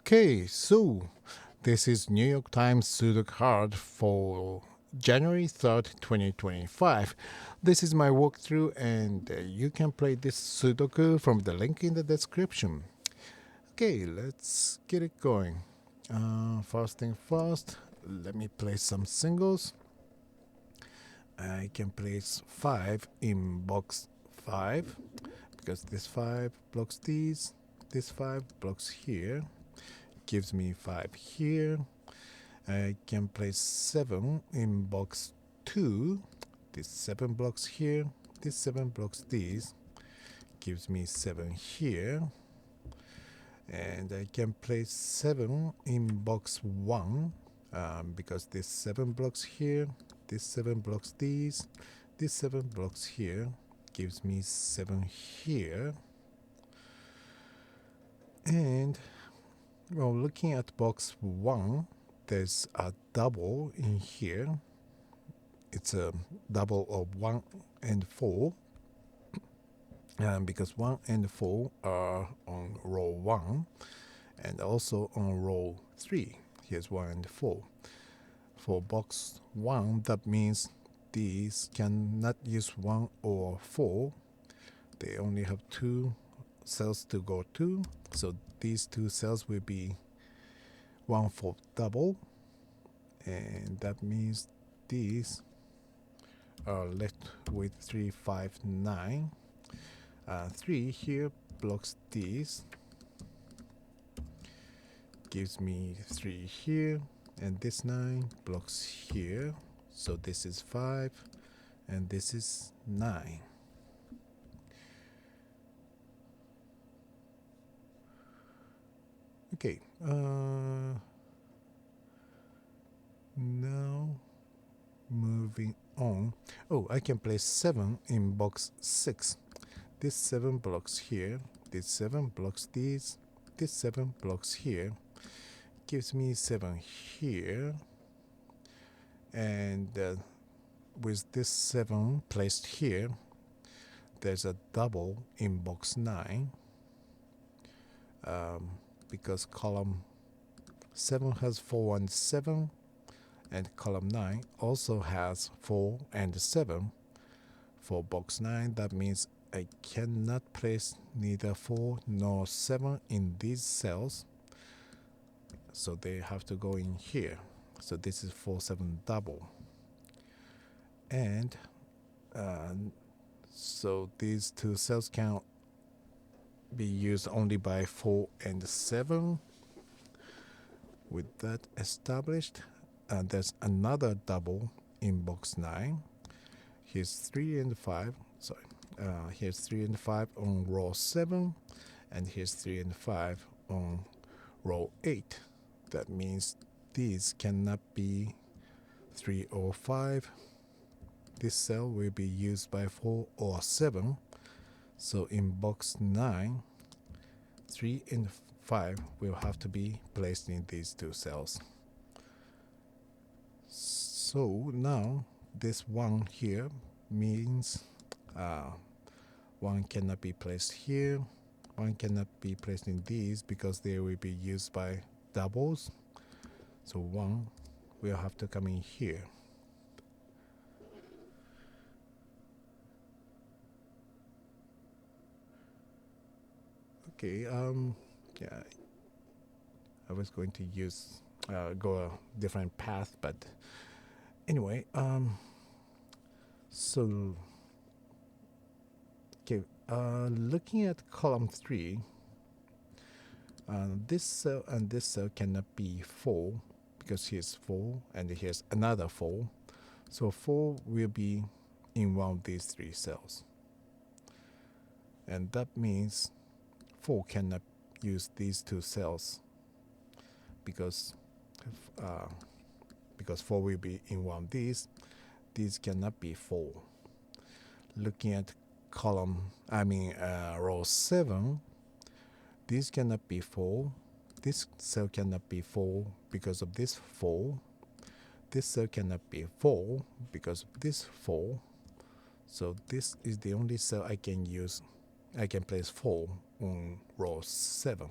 Okay, so this is New York Times Sudoku card for January 3rd, 2025. This is my walkthrough, and you can play this Sudoku from the link in the description. Okay, let's get it going. First thing first, let me place some singles. I can place 5 in box 5 because this 5 blocks these, this 5 blocks here, gives me 5 here. I can place 7 in box 2. This 7 blocks here, this 7 blocks these, gives me 7 here. And I can place 7 in box 1 because this 7 blocks here, this 7 blocks these, this 7 blocks here, gives me 7 here. And well, looking at box 1, there's a double in here. It's a double of 1 and 4 because 1 and 4 are on row 1 and also on row 3. Here's 1 and 4. For box 1, that means these cannot use 1 or 4. They only have 2 cells to go to, so these 2 cells will be 1 for double, and that means these are left with 3, 5, 9. 3 here blocks these, gives me 3 here, and this 9 blocks here, so this is 5 and this is 9. Okay, now moving on. Oh, I can place 7 in box 6. This 7 blocks here, this 7 blocks these, this 7 blocks here, gives me 7 here. And with this 7 placed here, there's a double in box 9 because column 7 has 4 and 7, and column 9 also has 4 and 7. For box 9, that means I cannot place neither 4 nor 7 in these cells, so they have to go in here. So this is 4, 7 double. And so these 2 cells can be used only by 4 and 7. With that established, there's another double in box 9. Here's 3 and 5. Sorry. Here's 3 and 5 on row 7, and here's 3 and 5 on row 8. That means these cannot be 3 or 5. This cell will be used by 4 or 7. So in box 9, 3 and 5 will have to be placed in these 2 cells. So now this 1 here means 1 cannot be placed here, 1 cannot be placed in these because they will be used by doubles. So 1 will have to come in here. Okay, yeah, I was going to use go a different path, but anyway, so okay, looking at column 3, this cell and this cell cannot be 4 because here's 4 and here's another 4. So 4 will be in one of these 3 cells. And that means 4 cannot use these 2 cells because 4 will be in one of these. These cannot be 4. Looking at row 7, this cannot be 4. This cell cannot be 4 because of this 4. This cell cannot be 4 because of this 4. So this is the only cell I can use. I can place 4 on row 7.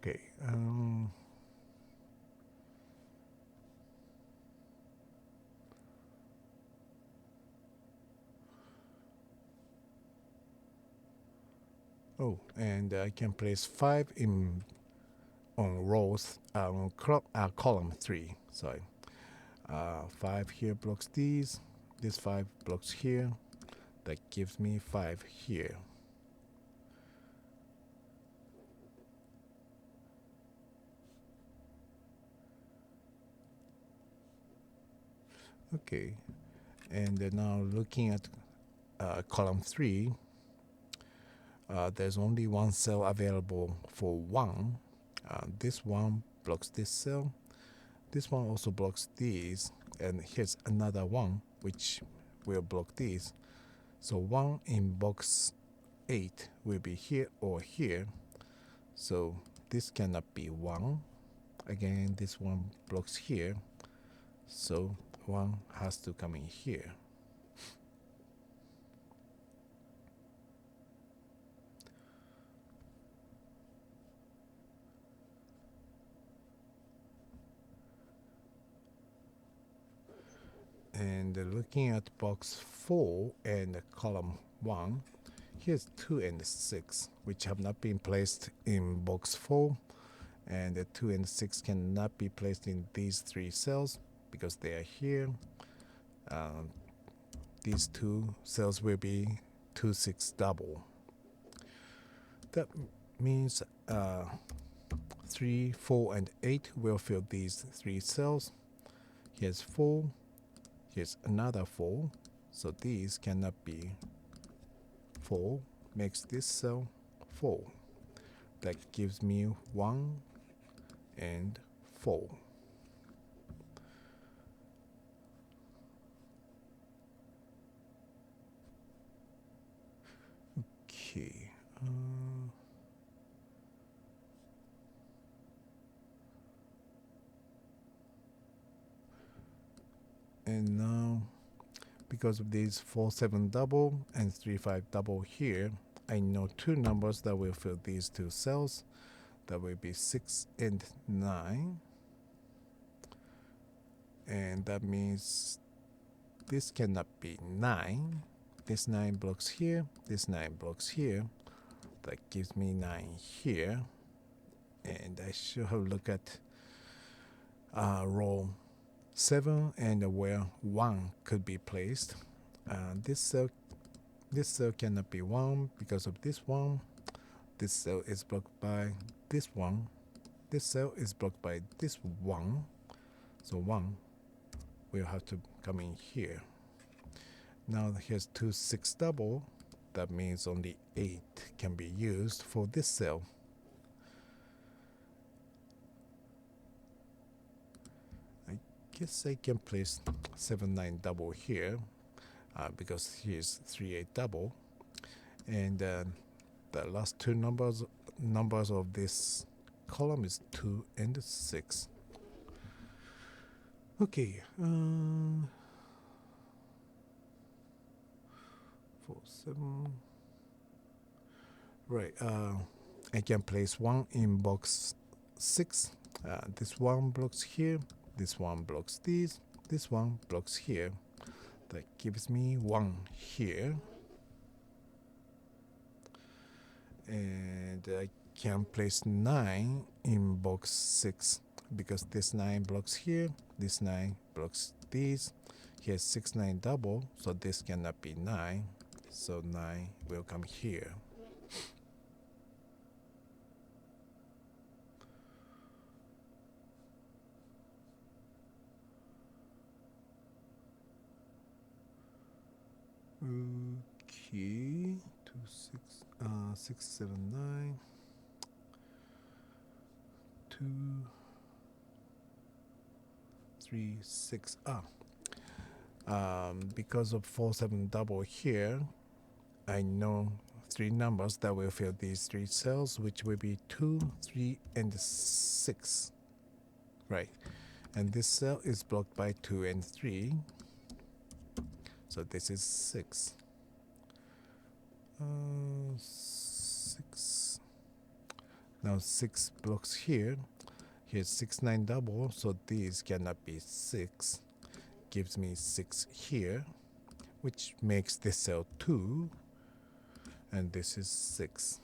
Okay. Oh, and I can place 5 in on rows on column 3. Sorry. 5 here blocks these. This 5 blocks here. That gives me 5 here. Okay. And now looking at column 3, there's only one cell available for 1. This one blocks this cell. This one also blocks these. And here's another one which will block these. So 1 in box 8 will be here or here. So this cannot be 1. Again, this one blocks here. So 1 has to come in here. And looking at box 4 and column 1, here's 2 and 6, which have not been placed in box 4. And the 2 and 6 cannot be placed in these 3 cells because they are here. These 2 cells will be 2, 6 double. That means 3, 4, and 8 will fill these 3 cells. Here's 4. Here's another 4. So these cannot be 4. Makes this cell 4. That gives me 1 and 4. Okay. And now, because of these 4, 7 double and 3, 5 double here, I know 2 numbers that will fill these 2 cells. That will be 6 and 9. And that means this cannot be 9. This 9 blocks here. This 9 blocks here. That gives me 9 here. And I should have looked at row 7 and where 1 could be placed. This cell cannot be 1 because of this one. This cell is blocked by this one. This cell is blocked by this one. So 1 will have to come in here. Now here's 2, 6 double. That means only 8 can be used for this cell. I guess I can place 7, 9 double here because here's 3, 8 double. And the last 2 numbers of this column is 2 and 6. Okay. 4, 7. Right. I can place 1 in box 6. This one blocks here. This one blocks these. This one blocks here. That gives me 1 here. And I can place 9 in box 6 because this 9 blocks here. This 9 blocks these. Here's 6, 9 double. So this cannot be 9. So 9 will come here. Okay, 2, 6, 7, 9, 2, 3, 6. Because of 4, 7 double here, I know 3 numbers that will fill these 3 cells, which will be 2, 3, and 6. Right. And this cell is blocked by 2 and 3. So this is 6. 6. Now 6 blocks here. Here's 6 9 double, so these cannot be 6. Gives me 6 here, which makes this cell 2, and this is 6.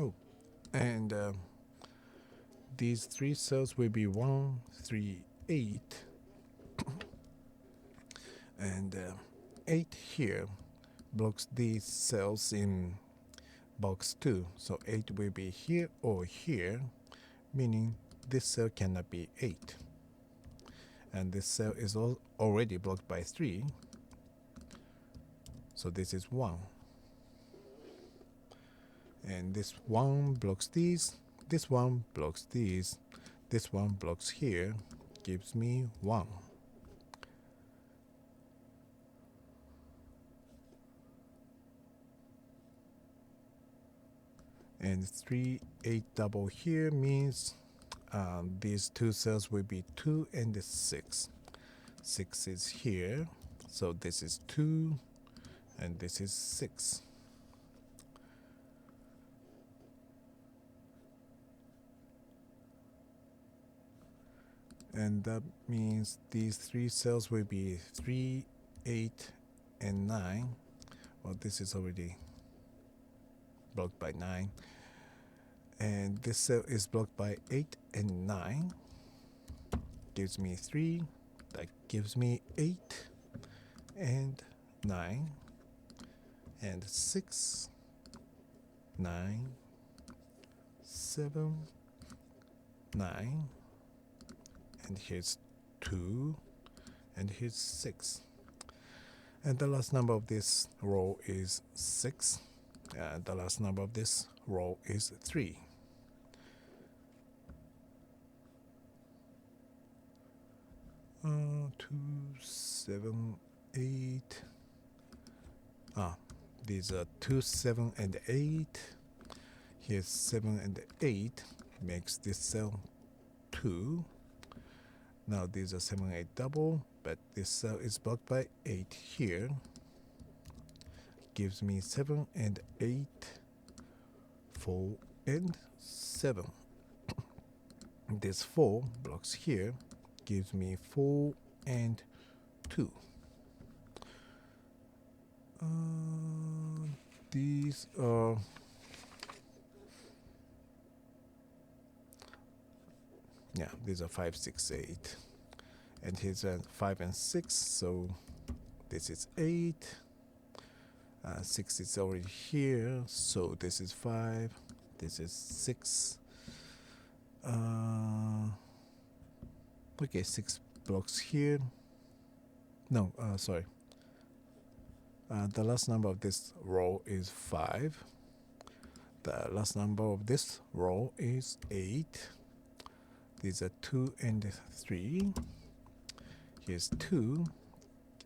Oh, and these 3 cells will be 1 3 8, and 8 here blocks these cells in box 2, so 8 will be here or here, meaning this cell cannot be 8, and this cell is already blocked by 3, so this is 1, and this 1 blocks these, this one blocks these, this one blocks here, gives me 1. And 3 8 double here means these 2 cells will be 2 and 6. 6 is here, so this is 2 and this is 6. And that means these 3 cells will be 3 8 and 9. Well, this is already blocked by 9, and this cell is blocked by 8 and 9, gives me 3, that gives me 8 and 9 and 6 9 7 9, and here's 2, and here's 6, and the last number of this row is 6. The last number of this row is 3. Two, 7, 8. These are 2, 7, and 8. Here's 7 and 8. Makes this cell 2. Now these are 7, 8 double, but this cell is blocked by 8 here. Gives me 7 and 8, 4 and 7. This 4 blocks here, gives me 4 and 2. These are these are 5 6 8, and here's 5 and 6, so this is 8. 6 is already here, so this is 5, this is 6. Okay, 6 blocks here. No, sorry. The last number of this row is 5. The last number of this row is 8. These are 2 and 3. Here's 2,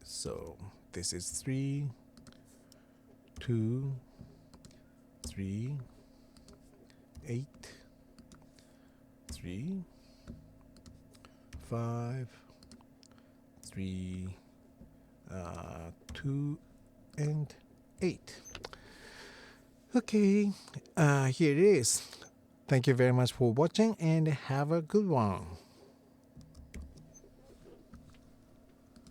so this is 3, 2, 3, 8, 3, 5, 3, 2, and 8. Okay, here it is. Thank you very much for watching and have a good one.